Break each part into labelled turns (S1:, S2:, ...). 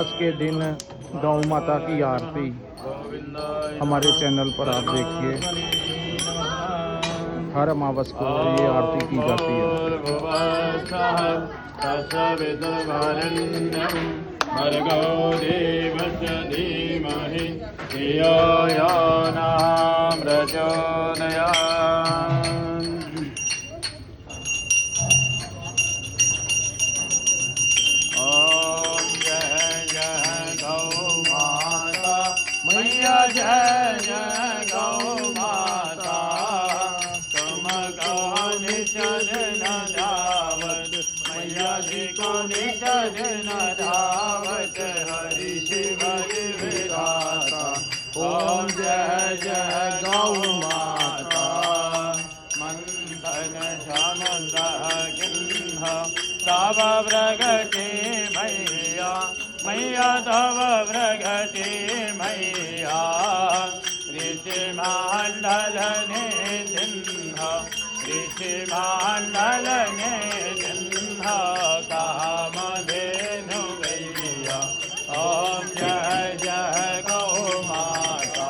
S1: अमावस के दिन गौ माता की आरती हमारे चैनल पर आप देखिए। हर अमावस को ये आरती की जाती है।
S2: भर्गो देवस्य धीमहि धियो यो नः प्रचोदयात्। ओम जय जय गौ माता मैया, जय जय गौ माता। तुम कहो निषद न धावत मैया जी को निषद न धावत, हरि शिव विधाता। ओम जय जय गौ माता। मंथन समुद्र किन्ह तव प्रगति मैया, मैया तव प्रगति मैया। ऋषिमंडल ने चिन्ह, ऋषिमंडल ने चिन्ह कामधेनु गैया। ओम जय जय गौ माता।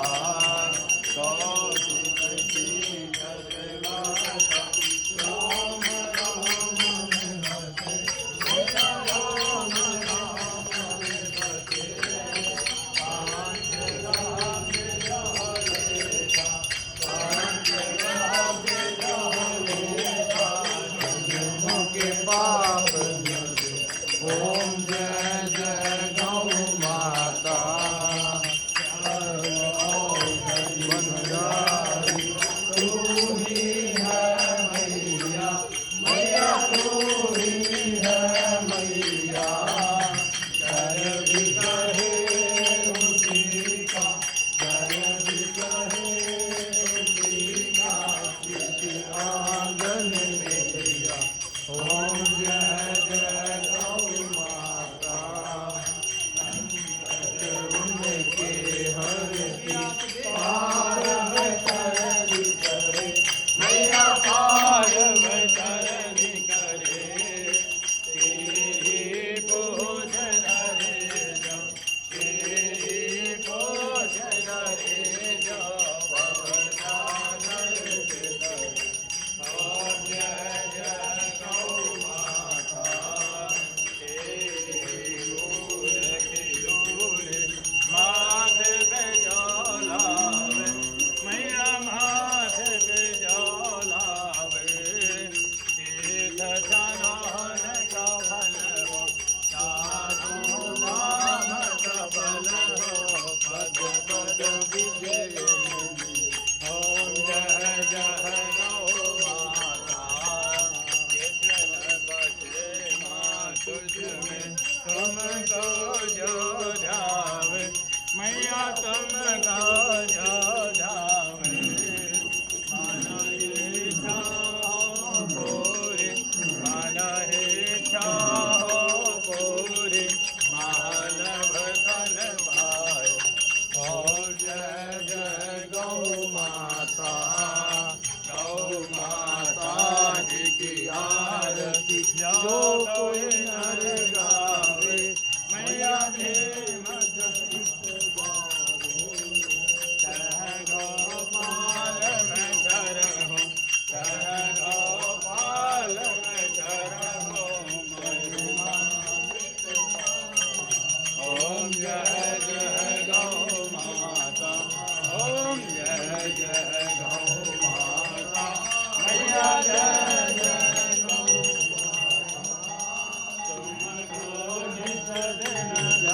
S1: ओम जय जय गौ माता। तू ही है मैया, मैया तू ही है मैया। जय भी कहे उसी का, जय भी कहे उसी का, किसी आंगन में गया। ओम जय जय गौ माता। उनके हरती पार तरनी करे मैया, पार तरनी करे। तेरी पूजन रे जो, तेरी पूजन रे जो, पवनानंद करे। ओम जय जय गौ माता। तेरी गोर खिलूरे माथे पे जलावे मैया, माथे पे जलावे। तीर्थ स्नान का फल हो, साधु नाम का बल हो, पद पद विजय। ओम जय जय गौ माता। तुझ में तुमको जो जावे मैया, तुमको जो जावे। माना इच्छा हो पूरी, माना इच्छा हो पूरी, मानव तन पाए। ओम जय जय गौ माता। गौ माता जी की आरती जो कोई नर गावे मैया प्रेम जनित गावे। जय गोपाल मैं शरण हूँ, जय गोपाल मैं शरण हूँ महिमा। ओम जय जय गौ माता। ओम जय जय गौ माता मैया, जय जय गौ माता। तुमको निषद न